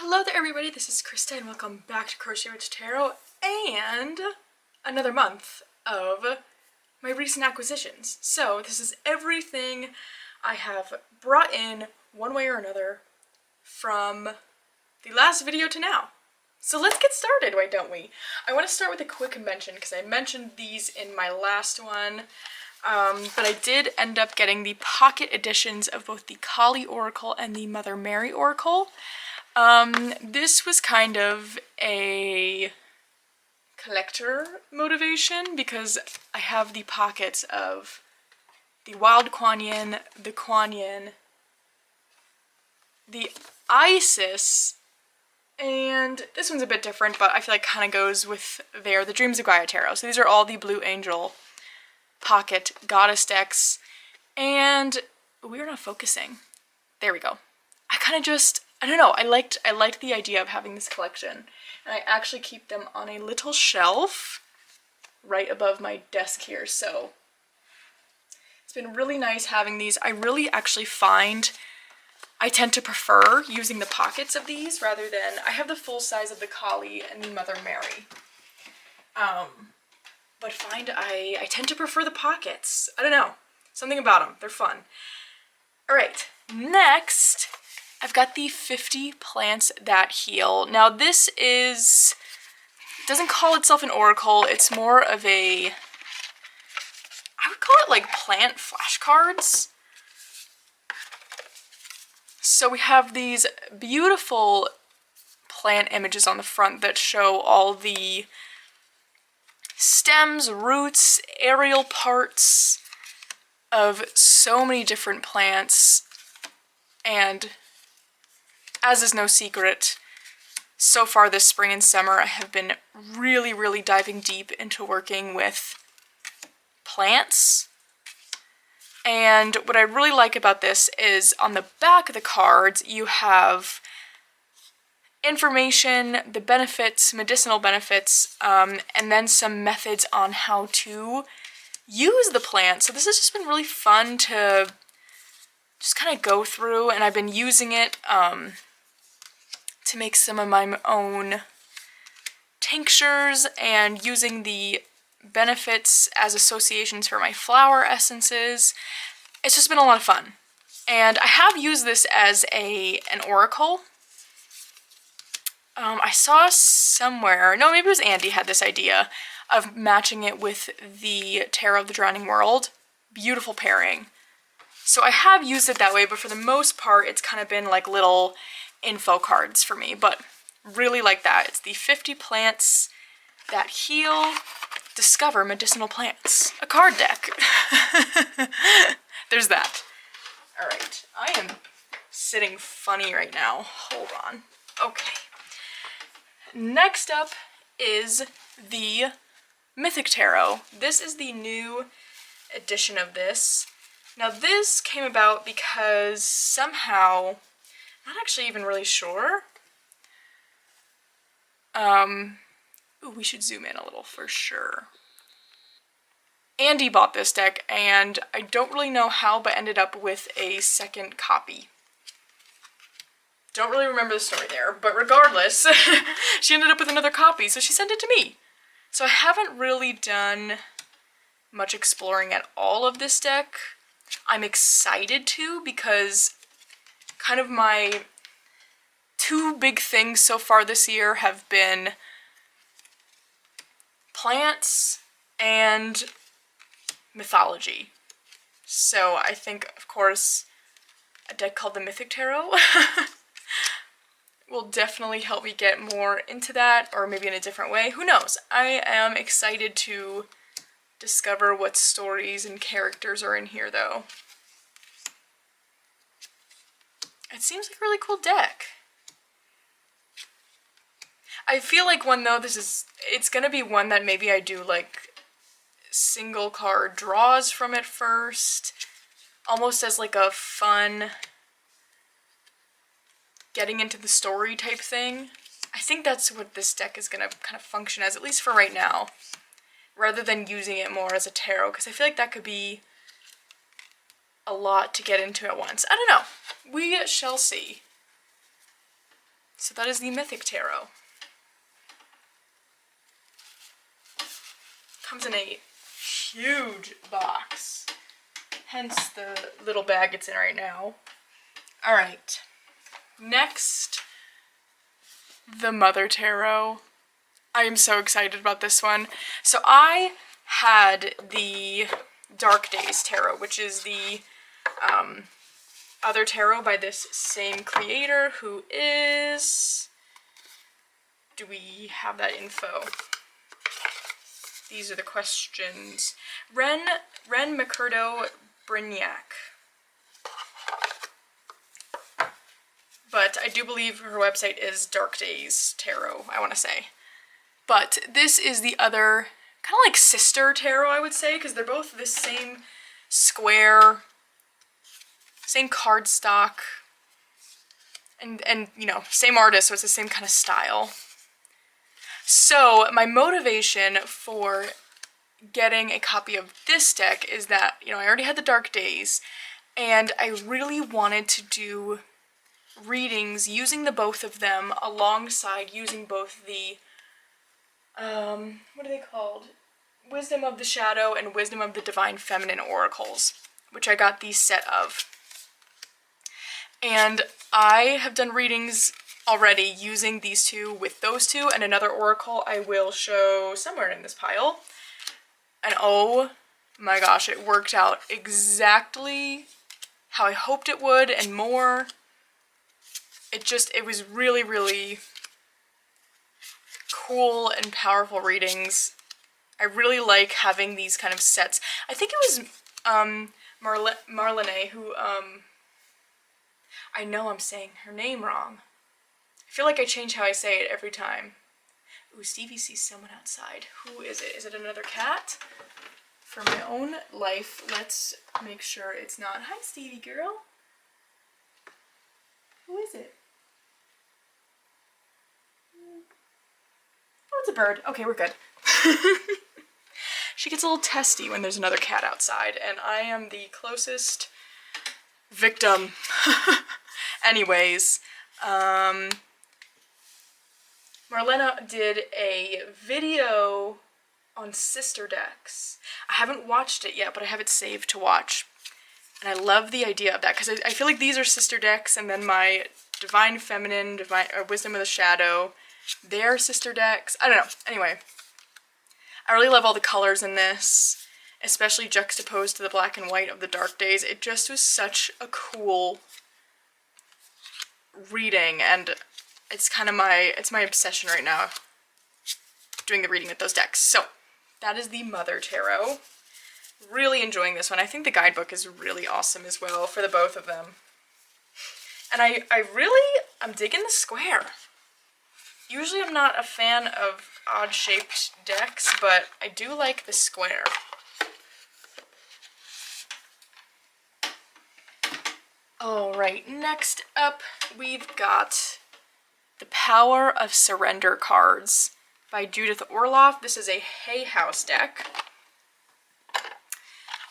Hello there everybody, this is Krista and welcome back to Crochet Rich Tarot and another month of my recent acquisitions. So this is everything I have brought in one way or another from the last video to now. So let's get started, why don't we? I want to start with a quick mention because I mentioned these in my last one, but I did end up getting the pocket editions of both the Kali Oracle and the Mother Mary Oracle. This was kind of a collector motivation because I have the pockets of the Wild Kuan Yin, the Kuan Yin, the Isis, and this one's a bit different, but I feel like kind of goes with there, the Dreams of Gaia Tarot. So these are all the Blue Angel pocket goddess decks, and we're not focusing. There we go. I don't know, I liked the idea of having this collection, and I actually keep them on a little shelf right above my desk here, so it's been really nice having these. I really actually find I tend to prefer using the pockets of these rather than, I have the full size of the Kali and the Mother Mary, but I tend to prefer the pockets. I don't know, something about them, they're fun. Alright, next I've got the 50 Plants That Heal. Now this doesn't call itself an oracle, it's more of a, I would call it like plant flashcards. So we have these beautiful plant images on the front that show all the stems, roots, aerial parts of so many different plants, and as is no secret, so far this spring and summer I have been really diving deep into working with plants. And what I really like about this is on the back of the cards you have information, the benefits, medicinal benefits, and then some methods on how to use the plant. So this has just been really fun to just kind of go through, and I've been using it to make some of my own tinctures and using the benefits as associations for my flower essences. It's just been a lot of fun. And I have used this as an oracle. I saw somewhere, no, maybe it was Andy had this idea of matching it with the Tarot of the Drowning World. Beautiful pairing. So I have used it that way, but for the most part it's kind of been like little info cards for me, but really like that. It's the 50 Plants That Heal, Discover Medicinal Plants. A card deck. There's that. Alright, I am sitting funny right now. Hold on. Okay. Next up is the Mythic Tarot. This is the new edition of this. Now this came about because somehow, not actually even really sure. Ooh, we should zoom in a little for sure. Andy bought this deck, and I don't really know how, but ended up with a second copy. Don't really remember the story there, but regardless, she ended up with another copy, so she sent it to me. So I haven't really done much exploring at all of this deck. I'm excited to, because kind of my two big things so far this year have been plants and mythology. So I think, of course, a deck called the Mythic Tarot will definitely help me get more into that, or maybe in a different way. Who knows? I am excited to discover what stories and characters are in here, though. It seems like a really cool deck. I feel like it's gonna be one that maybe I do like single card draws from it first, almost as like a fun getting into the story type thing. I think that's what this deck is gonna kind of function as, at least for right now, rather than using it more as a tarot, because I feel like that could be a lot to get into at once. I don't know. We shall see. So that is the Mythic Tarot. Comes in a huge box, hence the little bag it's in right now. All right, next, the Mother Tarot. I am so excited about this one. So I had the Dark Days Tarot, which is the other tarot by this same creator, who is... Do we have that info? These are the questions. Ren McCurdo Brignac. But I do believe her website is Dark Days Tarot, I want to say. But this is the other, kind of like sister tarot, I would say, because they're both the same square, same cardstock, and you know, same artist, so it's the same kind of style. So my motivation for getting a copy of this deck is that, you know, I already had the Dark Days, and I really wanted to do readings using the both of them alongside using both the, what are they called? Wisdom of the Shadow and Wisdom of the Divine Feminine Oracles, which I got the set of. And I have done readings already using these two with those two, and another oracle I will show somewhere in this pile. And oh my gosh, it worked out exactly how I hoped it would and more. It was really, really cool and powerful readings. I really like having these kind of sets. I think it was Marlene who, I know I'm saying her name wrong. I feel like I change how I say it every time. Ooh, Stevie sees someone outside. Who is it? Is it another cat? For my own life, let's make sure it's not. Hi, Stevie girl. Who is it? Oh, it's a bird. Okay, we're good. She gets a little testy when there's another cat outside, and I am the closest victim. Anyways, Marlena did a video on sister decks. I haven't watched it yet, but I have it saved to watch. And I love the idea of that, because I feel like these are sister decks, and then my Divine Feminine, Wisdom of the Shadow, they're sister decks. I don't know. Anyway, I really love all the colors in this, especially juxtaposed to the black and white of the Dark Days. It just was such a cool reading, and it's kind of it's my obsession right now, doing the reading with those decks. So that is the Mother Tarot. Really enjoying this one. I think the guidebook is really awesome as well for the both of them. And I'm digging the square. Usually I'm not a fan of odd-shaped decks, but I do like the square. Alright, next up we've got The Power of Surrender cards by Judith Orloff. This is a Hay House deck.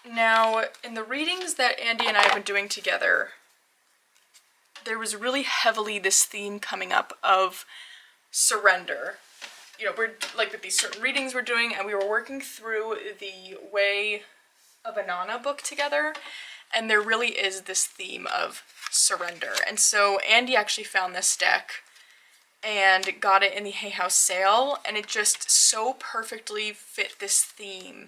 Now, in the readings that Andy and I have been doing together, there was really heavily this theme coming up of surrender. You know, we're like with these certain readings we're doing, and we were working through the Way of Anana book together, and there really is this theme of surrender. And so Andy actually found this deck and got it in the Hay House sale, and it just so perfectly fit this theme.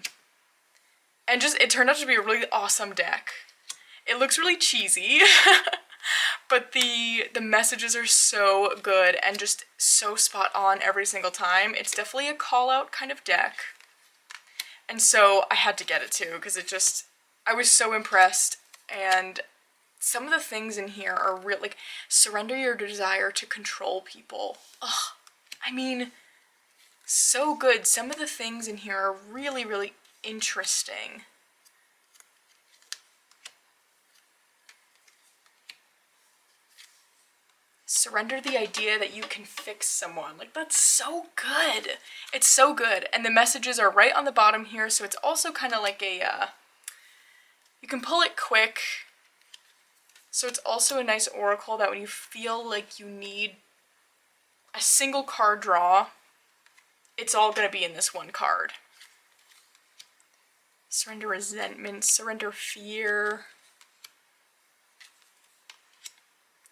And just, it turned out to be a really awesome deck. It looks really cheesy, but the messages are so good and just so spot on every single time. It's definitely a call-out kind of deck. And so I had to get it too, because I was so impressed. And some of the things in here are real, like, surrender your desire to control people. Ugh, I mean, so good. Some of the things in here are really, really interesting. Surrender the idea that you can fix someone. Like, that's so good. It's so good. And the messages are right on the bottom here, so it's also kind of like a, you can pull it quick. So it's also a nice oracle that when you feel like you need a single card draw. It's all going to be in this one card. Surrender resentment, surrender fear.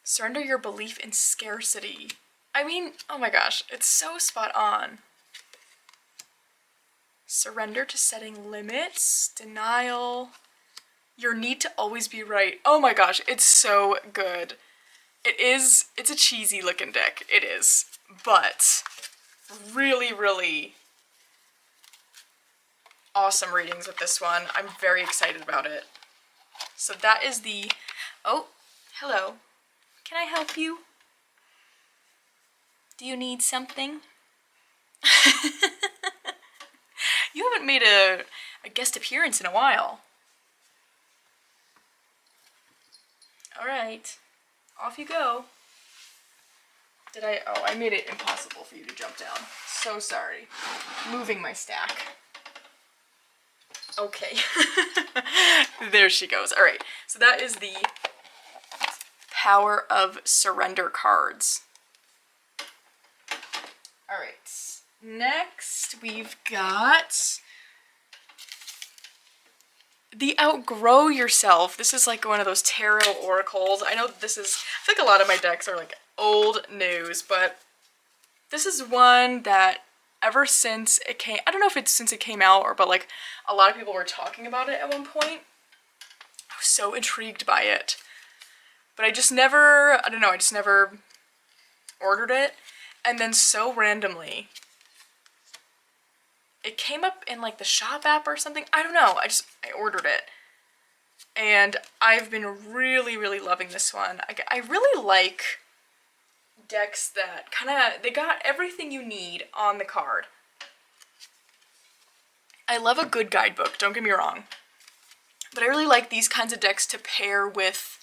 Surrender your belief in scarcity. I mean, oh my gosh, it's so spot on. Surrender to setting limits, denial, your need to always be right. Oh my gosh, it's so good. It's a cheesy looking deck, it is, but really, really awesome readings with this one. I'm very excited about it. So that is the, oh, hello. Can I help you? Do you need something? You haven't made a guest appearance in a while. Alright, off you go. Oh, I made it impossible for you to jump down. So sorry. Moving my stack. Okay. There she goes. Alright, so that is the Power of Surrender cards. Alright, next we've got the Outgrow Yourself. This is like one of those tarot oracles. I know this is, I think a lot of my decks are like old news, but this is one that ever since it came, I don't know if it's since it came out or, but like a lot of people were talking about it at one point. I was so intrigued by it. But I just never, I don't know, I just never ordered it. And then so randomly, it came up in like the shop app or something. I don't know, I ordered it. And I've been really, really loving this one. I really like decks that they got everything you need on the card. I love a good guidebook, don't get me wrong. But I really like these kinds of decks to pair with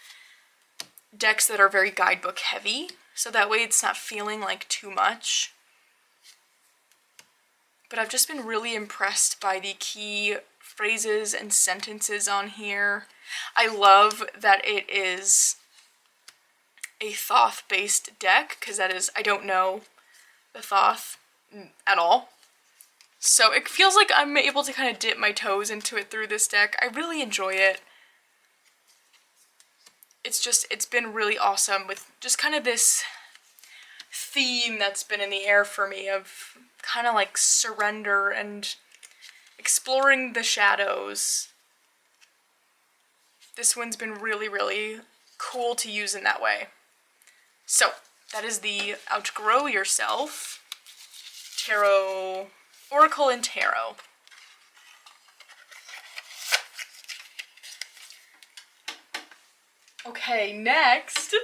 decks that are very guidebook heavy. So that way it's not feeling like too much. But I've just been really impressed by the key phrases and sentences on here. I love that it is a Thoth-based deck, because that is, I don't know the Thoth at all. So it feels like I'm able to kind of dip my toes into it through this deck. I really enjoy it. It's been really awesome with just kind of this theme that's been in the air for me of kind of like surrender and exploring the shadows. This one's been really, really cool to use in that way. So that is the Outgrow Yourself Tarot, Oracle and Tarot. Okay, next,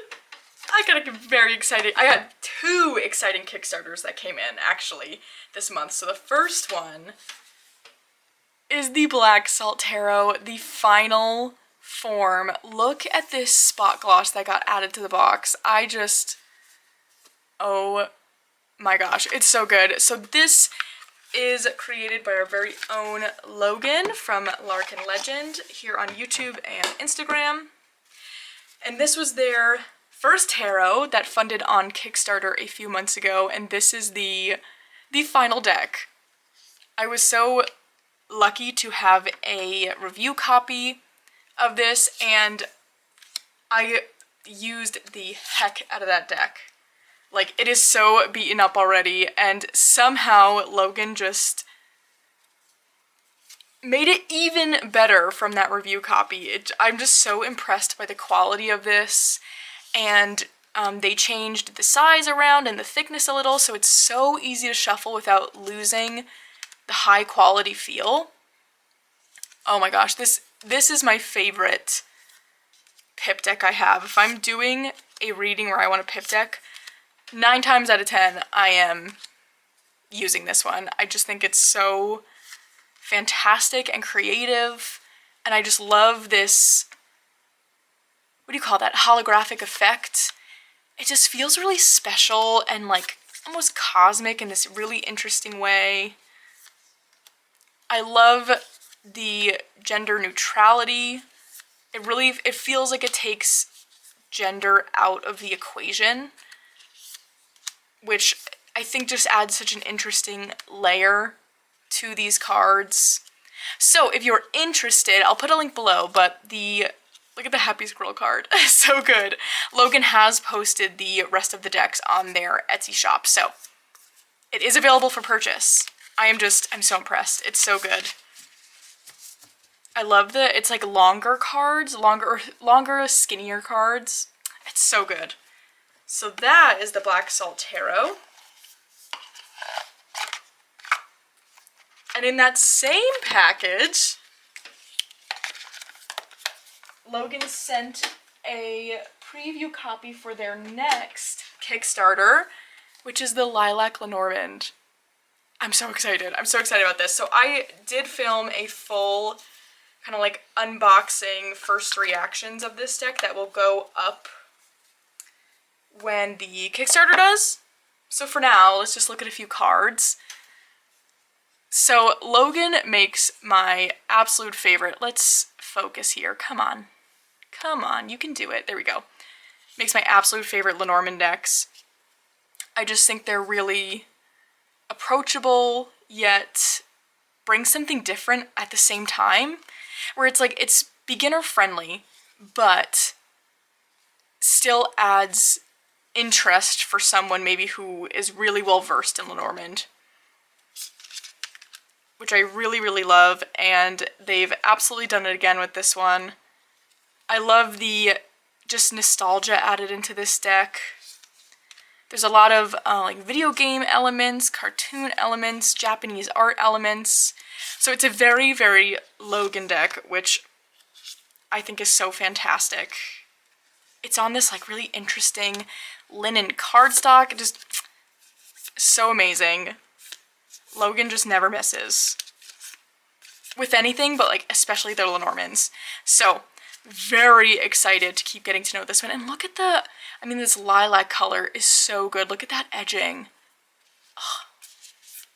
I got very excited. I got 2 exciting Kickstarters that came in, actually, this month. So the first one is the Black Salt Tarot, the final form. Look at this spot gloss that got added to the box. Oh my gosh, it's so good. So this is created by our very own Logan from Larkin Legend here on YouTube and Instagram. And this was their first tarot that funded on Kickstarter a few months ago, and this is the final deck. I was so lucky to have a review copy of this, and I used the heck out of that deck. Like, it is so beaten up already, and somehow Logan just made it even better from that review copy. I'm just so impressed by the quality of this, and they changed the size around and the thickness a little, so it's so easy to shuffle without losing the high quality feel. Oh my gosh, this is my favorite pip deck I have. If I'm doing a reading where I want a pip deck, 9 times out of 10 I am using this one. I just think it's so fantastic and creative, and I just love this, what do you call that, holographic effect. It just feels really special and like almost cosmic in this really interesting way. I love the gender neutrality. It feels like it takes gender out of the equation, which I think just adds such an interesting layer to these cards. So if you're interested, I'll put a link below, but look at the Happy Squirrel card. So good. Logan has posted the rest of the decks on their Etsy shop, so it is available for purchase. I'm so impressed. It's so good. I love it's like longer cards, longer, skinnier cards. It's so good. So that is the Black Salt Tarot. And in that same package, Logan sent a preview copy for their next Kickstarter, which is the Lilac Lenorband. I'm so excited. I'm so excited about this. So I did film a full kind of like unboxing first reactions of this deck that will go up when the Kickstarter does. So for now, let's just look at a few cards. So Logan makes my absolute favorite. Let's focus here. Come on. Come on, you can do it. There we go. Makes my absolute favorite Lenormand decks. I just think they're really approachable, yet bring something different at the same time. Where it's like, it's beginner friendly, but still adds interest for someone maybe who is really well versed in Lenormand, which I really, really love, and they've absolutely done it again with this one. I love the just nostalgia added into this deck. There's a lot of like video game elements, cartoon elements, Japanese art elements. So it's a very, very Logan deck, which I think is so fantastic. It's on this like really interesting linen cardstock, just so amazing. Logan just never misses with anything, but like especially their Lenormands. So very excited to keep getting to know this one. And look at this lilac color is so good. Look at that edging. Oh,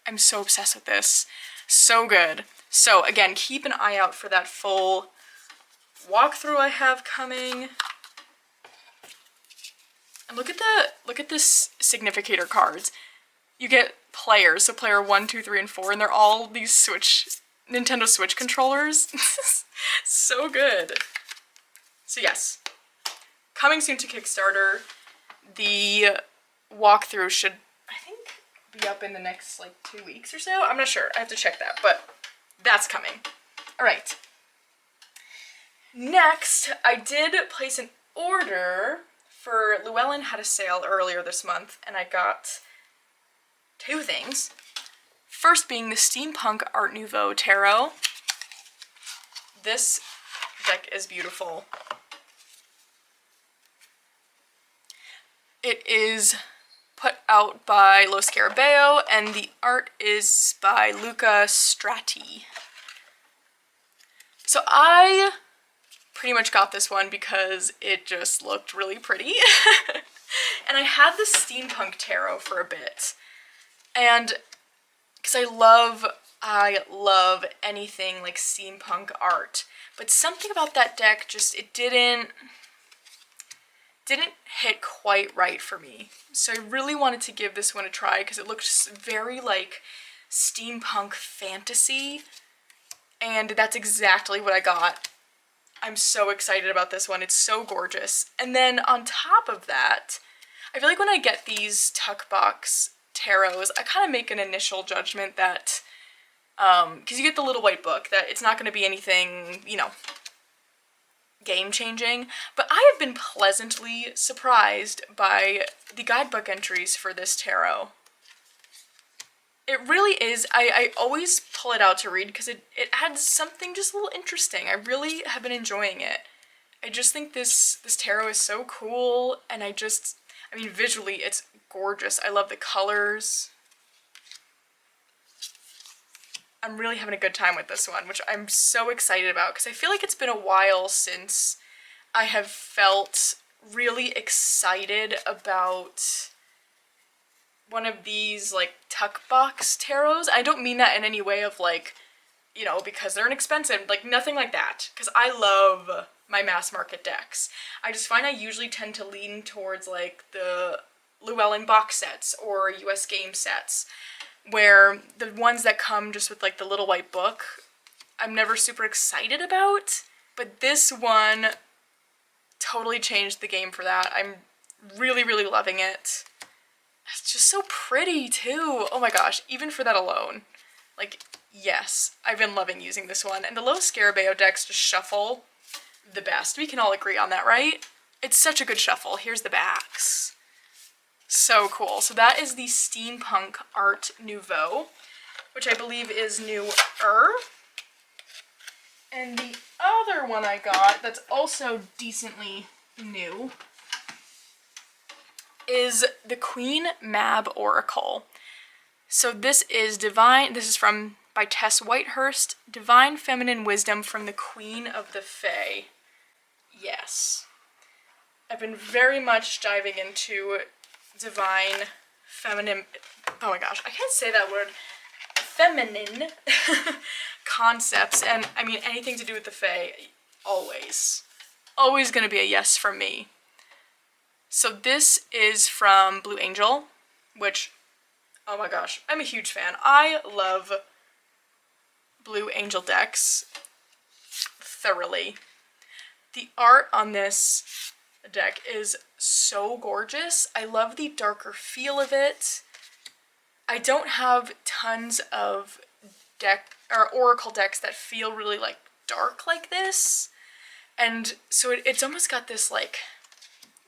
I'm so obsessed with this. So good. So again, keep an eye out for that full walkthrough I have coming. And look at this significator cards. You get players, so player 1, 2, 3, and 4, and they're all these Nintendo Switch controllers. So good. So yes, coming soon to Kickstarter. The walkthrough should, I think, be up in the next like 2 weeks or so. I'm not sure. I have to check that, but that's coming. All right. Next, I did place an order for Llewellyn had a sale earlier this month, and I got 2 things. First being the Steampunk Art Nouveau Tarot. This deck is beautiful. It is put out by Lo Scarabeo, and the art is by Luca Strati. So I pretty much got this one because it just looked really pretty. And I had the Steampunk Tarot for a bit. And because I love anything like steampunk art. But something about that deck just, it didn't hit quite right for me. So I really wanted to give this one a try because it looked very like steampunk fantasy. And that's exactly what I got. I'm so excited about this one. It's so gorgeous. And then on top of that, I feel like when I get these tuck box tarots, I kind of make an initial judgment that, because you get the little white book, that it's not going to be anything, you know, game-changing. But I have been pleasantly surprised by the guidebook entries for this tarot. It really is. I always pull it out to read because it adds something just a little interesting. I really have been enjoying it. I just think this tarot is so cool, and I mean, visually it's gorgeous. I love the colors. I'm really having a good time with this one, which I'm so excited about because I feel like it's been a while since I have felt really excited about one of these like tuck box tarots. I don't mean that in any way of like, you know, because they're inexpensive, like nothing like that, because I love my mass market decks. I just find I usually tend to lean towards like the Llewellyn box sets or US game sets, where the ones that come just with like the little white book, I'm never super excited about, but this one totally changed the game for that. I'm really, really loving it. It's just so pretty too. Oh my gosh, even for that alone. Like, yes, I've been loving using this one. And the Low Scarabeo decks just shuffle the best. We can all agree on that, right? It's such a good shuffle. Here's the backs. So cool. So that is the Steampunk Art Nouveau, which I believe is newer. And the other one I got that's also decently new is the Queen Mab Oracle. So this is by Tess Whitehurst, Divine Feminine Wisdom from the Queen of the Fae. Yes. I've been very much diving into divine feminine, oh my gosh, I can't say that word, feminine concepts, and I mean anything to do with the Fae, always gonna be a yes from me. So this is from Blue Angel, which, oh my gosh, I'm a huge fan. I love Blue Angel decks thoroughly. The art on this deck is so gorgeous. I love the darker feel of it. I don't have tons of oracle decks that feel really like dark like this, and so it's almost got this like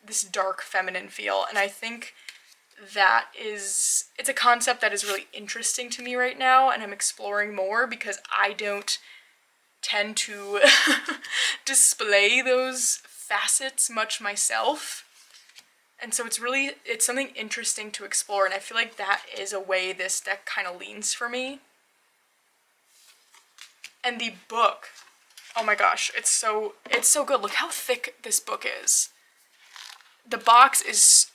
this dark feminine feel, and I think that it's a concept that is really interesting to me right now, and I'm exploring more because I don't tend to display those facets much myself. And so it's something interesting to explore, and I feel like that is a way this deck kind of leans for me. And the book, oh my gosh, it's so good. Look how thick this book is. The box is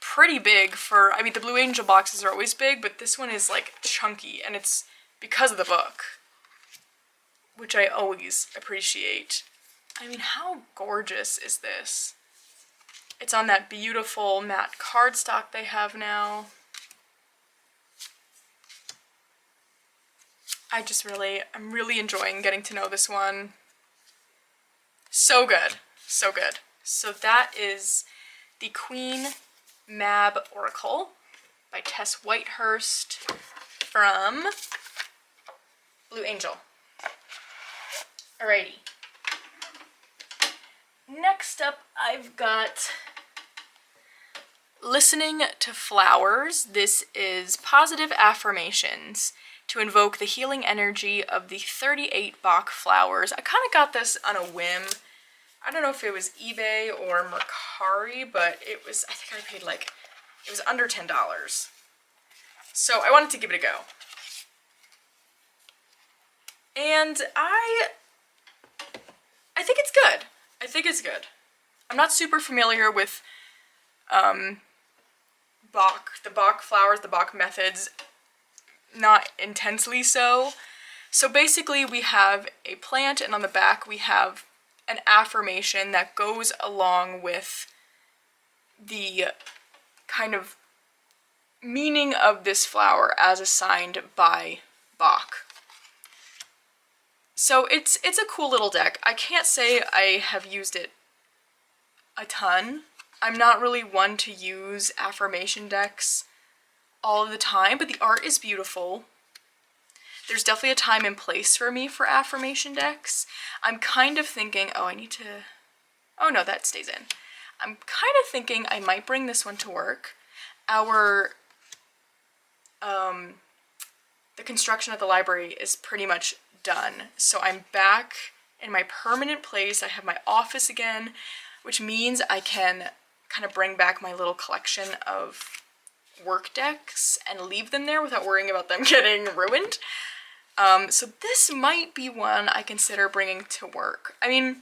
pretty big I mean, the Blue Angel boxes are always big, but this one is like chunky, and it's because of the book, which I always appreciate. I mean, how gorgeous is this? It's on that beautiful matte cardstock they have now. I'm really enjoying getting to know this one. So good, so good. So that is the Queen Mab Oracle by Tess Whitehurst from Blue Angel. Alrighty. Next up, I've got Listening to Flowers. This is positive affirmations to invoke the healing energy of the 38 Bach Flowers. I kind of got this on a whim. I don't know if it was eBay or Mercari, but I think I paid it was under $10. So I wanted to give it a go. And I think it's good. I'm not super familiar with the Bach Flowers, the Bach methods, not intensely so. So basically we have a plant, and on the back we have an affirmation that goes along with the kind of meaning of this flower as assigned by Bach. So it's a cool little deck. I can't say I have used it a ton. I'm not really one to use affirmation decks all of the time, but the art is beautiful. There's definitely a time and place for me for affirmation decks. I'm kind of thinking, oh no, that stays in. I'm kind of thinking I might bring this one to work. The construction at the library is pretty much done. So I'm back in my permanent place. I have my office again, which means I can kind of bring back my little collection of work decks and leave them there without worrying about them getting ruined. So this might be one I consider bringing to work. I mean,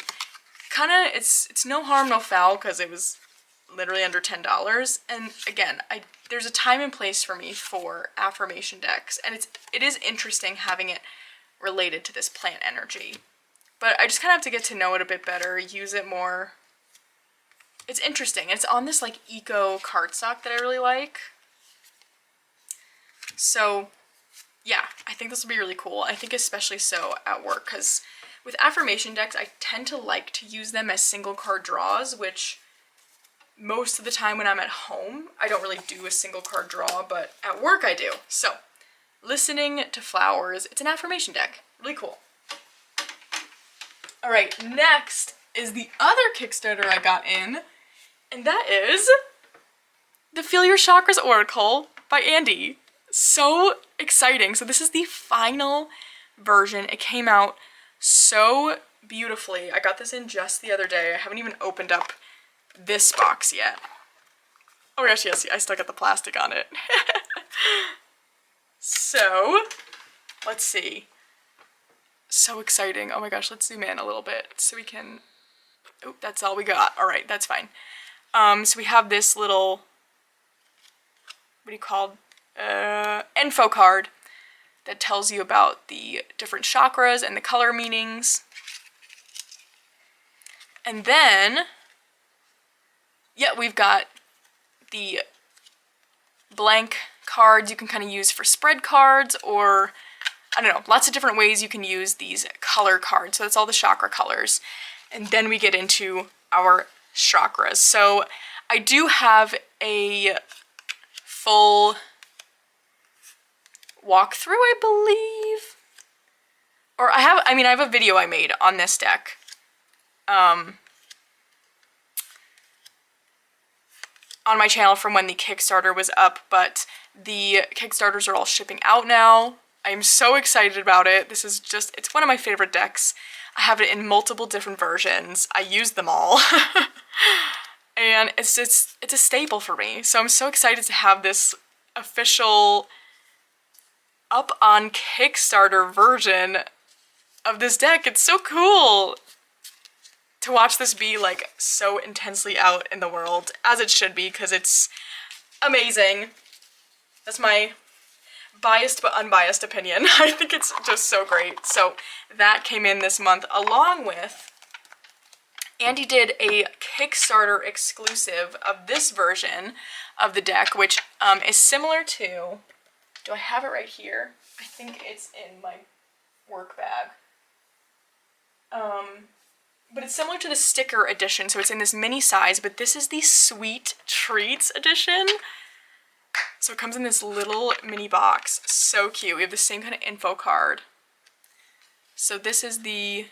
it's no harm, no foul, because it was literally under $10. And again, there's a time and place for me for affirmation decks, and it is interesting having it related to this plant energy. But I just kind of have to get to know it a bit better, use it more. it's interesting. It's on this like eco cardstock that I really like. So yeah, I think this will be really cool. I think especially so at work, because with affirmation decks, I tend to like to use them as single card draws, which most of the time when I'm at home, I don't really do a single card draw, but at work I do. So, Listening to Flowers, it's an affirmation deck. Really cool. Alright, next is the other Kickstarter I got in, and that is the Feel Your Chakras Oracle by Andy. So exciting. So this is the final version. It came out so beautifully. I got this in just the other day. I haven't even opened up this box yet. Oh my gosh, yes, I still got the plastic on it. So, let's see. So exciting. Oh my gosh, let's zoom in a little bit so we can... Oh, that's all we got. All right, that's fine. So we have this little... What do you call info card that tells you about the different chakras and the color meanings. And then, yeah, we've got the blank cards you can kind of use for spread cards, or I don't know, lots of different ways you can use these color cards. So that's all the chakra colors. And then we get into our chakras. So I do have a full walkthrough, I believe. Or I have a video I made on this deck. On my channel from when the Kickstarter was up, but the Kickstarters are all shipping out now. I'm so excited about it. This is just, it's one of my favorite decks. I have it in multiple different versions. I use them all. And it's a staple for me. So I'm so excited to have this official up on Kickstarter version of this deck. It's so cool to watch this be like so intensely out in the world, as it should be, because it's amazing. That's my biased but unbiased opinion. I think it's just so great. So that came in this month, along with Andy did a Kickstarter exclusive of this version of the deck, which is similar to, do I have it right here? I think it's in my work bag. But it's similar to the sticker edition, so it's in this mini size, but this is the Sweet Treats edition. So it comes in this little mini box. So cute. We have the same kind of info card. So this is the...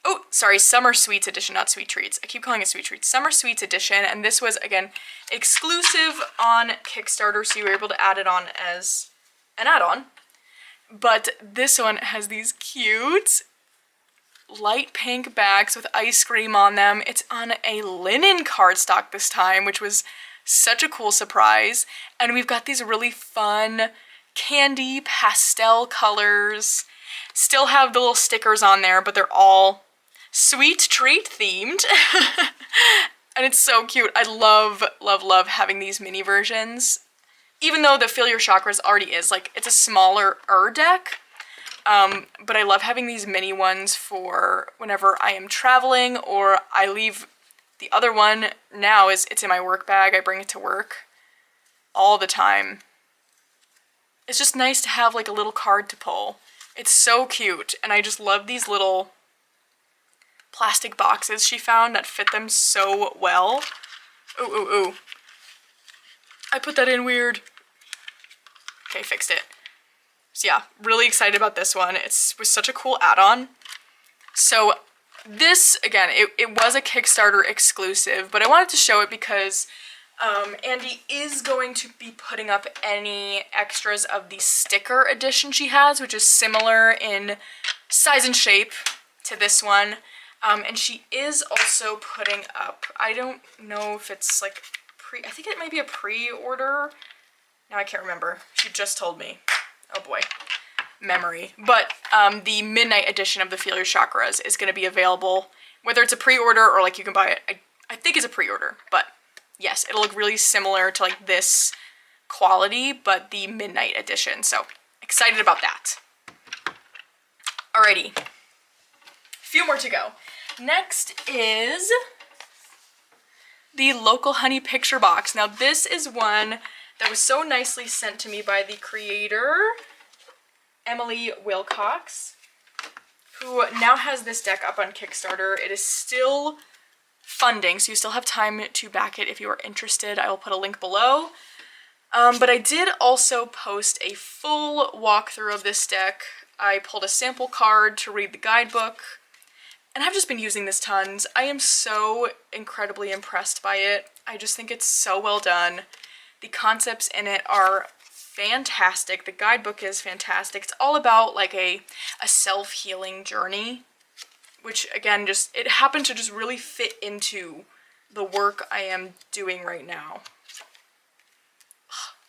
Oh, sorry, Summer Sweets edition, not Sweet Treats. I keep calling it Sweet Treats. Summer Sweets edition, and this was, again, exclusive on Kickstarter, so you were able to add it on as an add-on. But this one has these cute light pink bags with ice cream on them. It's on a linen cardstock this time, which was such a cool surprise. And we've got these really fun candy pastel colors. Still have the little stickers on there, but they're all sweet treat themed. And it's so cute. I love, love, love having these mini versions. Even though the Feel Your Chakras already is, like, it's a smaller deck. But I love having these mini ones for whenever I am traveling, or I leave. The other one now is, it's in my work bag. I bring it to work all the time. It's just nice to have like a little card to pull. It's so cute, and I just love these little plastic boxes she found that fit them so well. Ooh, ooh, ooh. I put that in weird. Okay, fixed it. So yeah, really excited about this one. It was such a cool add-on. So this, again, it was a Kickstarter exclusive, but I wanted to show it because Andy is going to be putting up any extras of the sticker edition she has, which is similar in size and shape to this one. And she is also putting up, I don't know if it's like I think it might be a pre-order. Now I can't remember. She just told me. Oh boy. Memory. But the Midnight edition of the Feel Your Chakras is going to be available, whether it's a pre-order or like you can buy it. I think it's a pre-order, but yes, it'll look really similar to like this quality, but the Midnight edition. So excited about that. Alrighty. A few more to go. Next is the Local Honey picture box. Now this is one that was so nicely sent to me by the creator, Emily Wilcox, who now has this deck up on Kickstarter. It is still funding, so you still have time to back it if you are interested. I will put a link below. But I did also post a full walkthrough of this deck. I pulled a sample card to read the guidebook, and I've just been using this tons. I am so incredibly impressed by it. I just think it's so well done. The concepts in it are fantastic. The guidebook is fantastic. It's all about like a self-healing journey, which again, just it happened to just really fit into the work I am doing right now.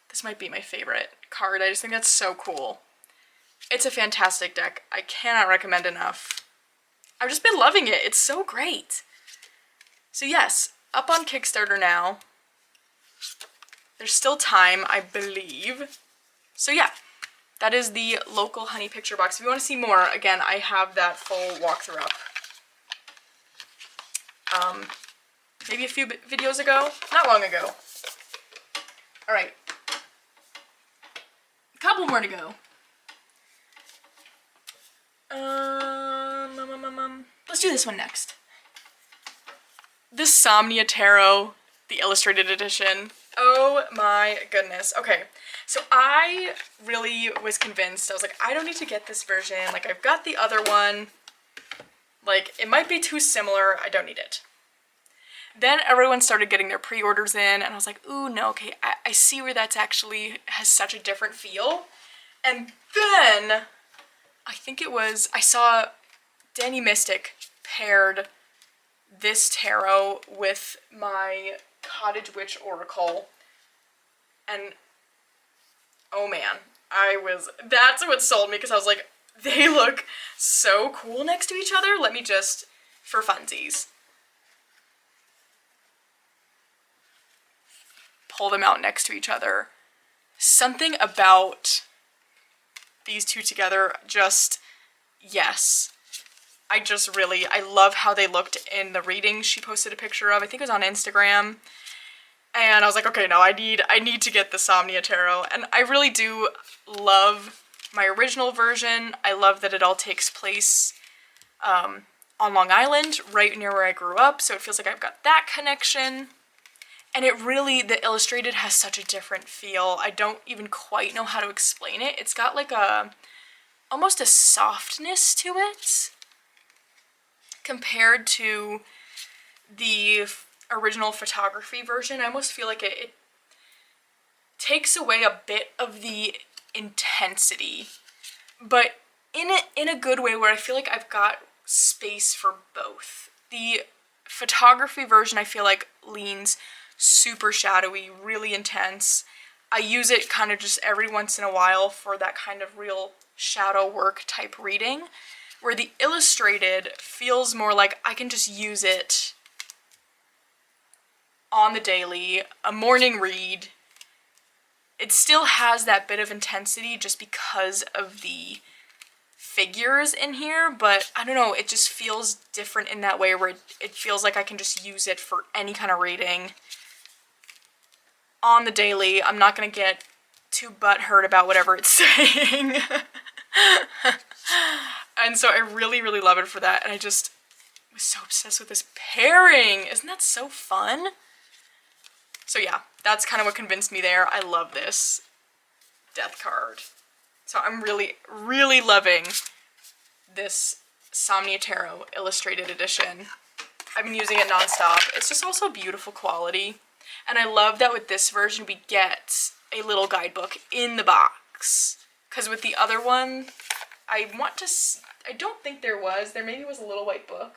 This might be my favorite card. I just think that's so cool. It's a fantastic deck. I cannot recommend enough. I've just been loving it. It's so great. So yes, up on Kickstarter now. There's still time, I believe. So yeah, that is the Local Honey picture box. If you want to see more, again, I have that full walkthrough up. Maybe a few videos ago? Not long ago. Alright. A couple more to go. Let's do this one next. The Somnia Tarot, the illustrated edition. Oh my goodness. Okay, so I really was convinced. I was like, I don't need to get this version. Like, I've got the other one. Like, it might be too similar. I don't need it. Then everyone started getting their pre-orders in, and I was like, ooh, no, okay, I see where that's actually has such a different feel. And then, I think it was, I saw Danny Mystic paired this tarot with my Cottage Witch Oracle, and oh man, that's what sold me, because I was like, they look so cool next to each other. Let me just, for funsies, pull them out next to each other. Something about these two together, just, yes. I love how they looked in the reading she posted a picture of. I think it was on Instagram. And I was like, okay, no, I need to get the Somnia Tarot. And I really do love my original version. I love that it all takes place on Long Island, right near where I grew up. So it feels like I've got that connection. And it really, the illustrated has such a different feel. I don't even quite know how to explain it. It's got like almost a softness to it compared to the original photography version. I almost feel like it takes away a bit of the intensity, but in a good way, where I feel like I've got space for both. The photography version, I feel like, leans super shadowy, really intense. I use it kind of just every once in a while for that kind of real shadow work type reading, where the illustrated feels more like I can just use it on the daily, a morning read. It still has that bit of intensity just because of the figures in here, but I don't know, it just feels different in that way, where it feels like I can just use it for any kind of reading on the daily. I'm not gonna get too butthurt about whatever it's saying. And so I really, really love it for that, and I just was so obsessed with this pairing. Isn't that so fun? So yeah, that's kind of what convinced me there. I love this death card. So I'm really, really loving this Somnia Tarot illustrated edition. I've been using it nonstop. It's just also beautiful quality. And I love that with this version we get a little guidebook in the box. Because with the other one, I don't think there maybe was a little white book.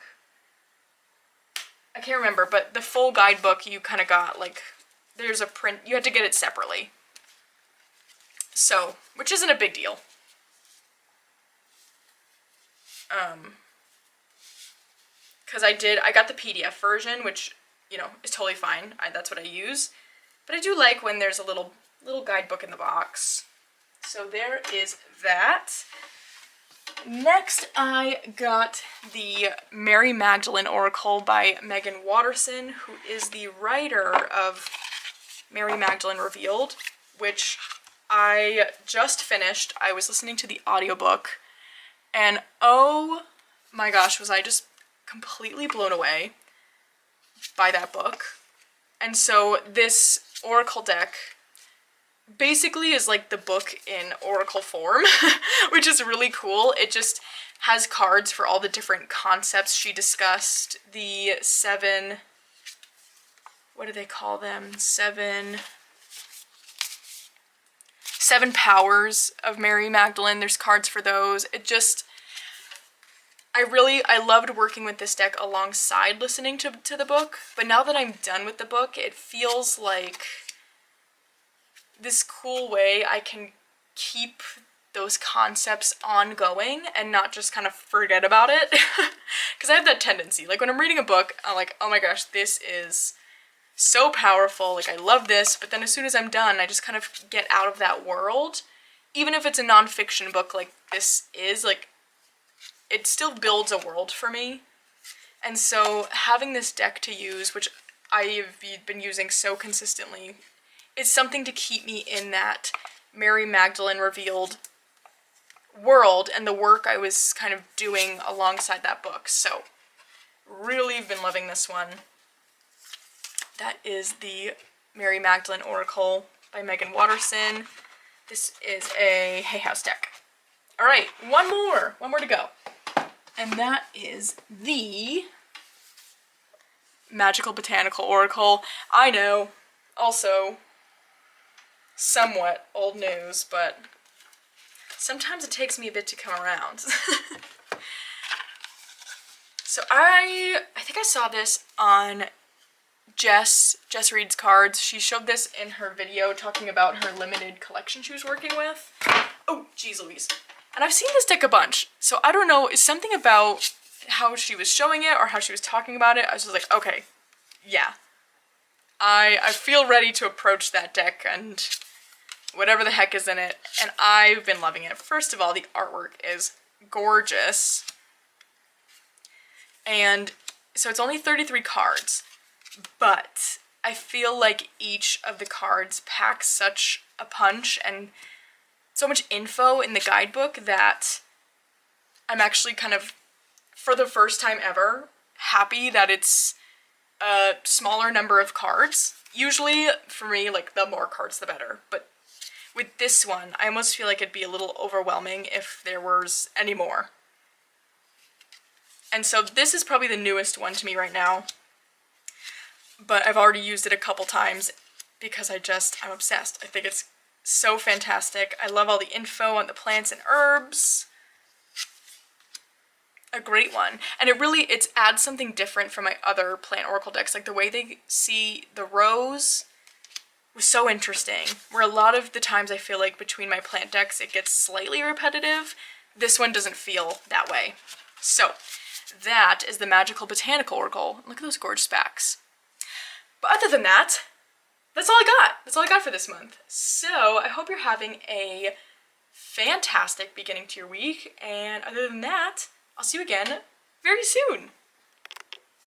I can't remember, but the full guidebook you kind of got, like, there's a print, you had to get it separately. So, which isn't a big deal. Because I got the PDF version, which, you know, is totally fine. That's what I use. But I do like when there's a little guidebook in the box. So there is that. Next, I got the Mary Magdalene Oracle by Megan Watterson, who is the writer of Mary Magdalene Revealed, which I just finished. I was listening to the audiobook, and oh my gosh, was I just completely blown away by that book. And so this oracle deck basically is like the book in oracle form, which is really cool. It just has cards for all the different concepts she discussed. The seven, what do they call them? Seven powers of Mary Magdalene. There's cards for those. It just, I loved working with this deck alongside listening to the book, but now that I'm done with the book, it feels like this cool way I can keep those concepts ongoing and not just kind of forget about it. Because I have that tendency, like when I'm reading a book, I'm like, oh my gosh, this is so powerful, like I love this, but then as soon as I'm done, I just kind of get out of that world. Even if it's a nonfiction book like this is, like, it still builds a world for me. And so having this deck to use, which I've been using so consistently, is something to keep me in that Mary Magdalene Revealed world and the work I was kind of doing alongside that book. So really been loving this one. That is the Mary Magdalene Oracle by Megan Watterson. This is a Hay House deck. All right, one more to go. And that is the Magickal Botanical Oracle. I know, also somewhat old news, but sometimes it takes me a bit to come around. So I think I saw this on Jess Reads Cards. She showed this in her video talking about her limited collection she was working with. Oh, geez Louise. And I've seen this deck a bunch, so I don't know, is something about how she was showing it or how she was talking about it, I was just like, okay, yeah. I feel ready to approach that deck and whatever the heck is in it, and I've been loving it. First of all, the artwork is gorgeous. And so it's only 33 cards, but I feel like each of the cards packs such a punch and so much info in the guidebook that I'm actually kind of, for the first time ever, happy that it's a smaller number of cards. Usually, for me, like, the more cards the better, but with this one, I almost feel like it'd be a little overwhelming if there was any more. And so this is probably the newest one to me right now, but I've already used it a couple times because I'm obsessed. I think it's so fantastic. I love all the info on the plants and herbs. A great one. And it adds something different from my other plant oracle decks. Like the way they see the rows was so interesting. Where a lot of the times I feel like between my plant decks it gets slightly repetitive. This one doesn't feel that way. So that is the Magickal Botanical Oracle. Look at those gorgeous backs. But other than that, that's all I got. That's all I got for this month. So I hope you're having a fantastic beginning to your week. And other than that, I'll see you again very soon.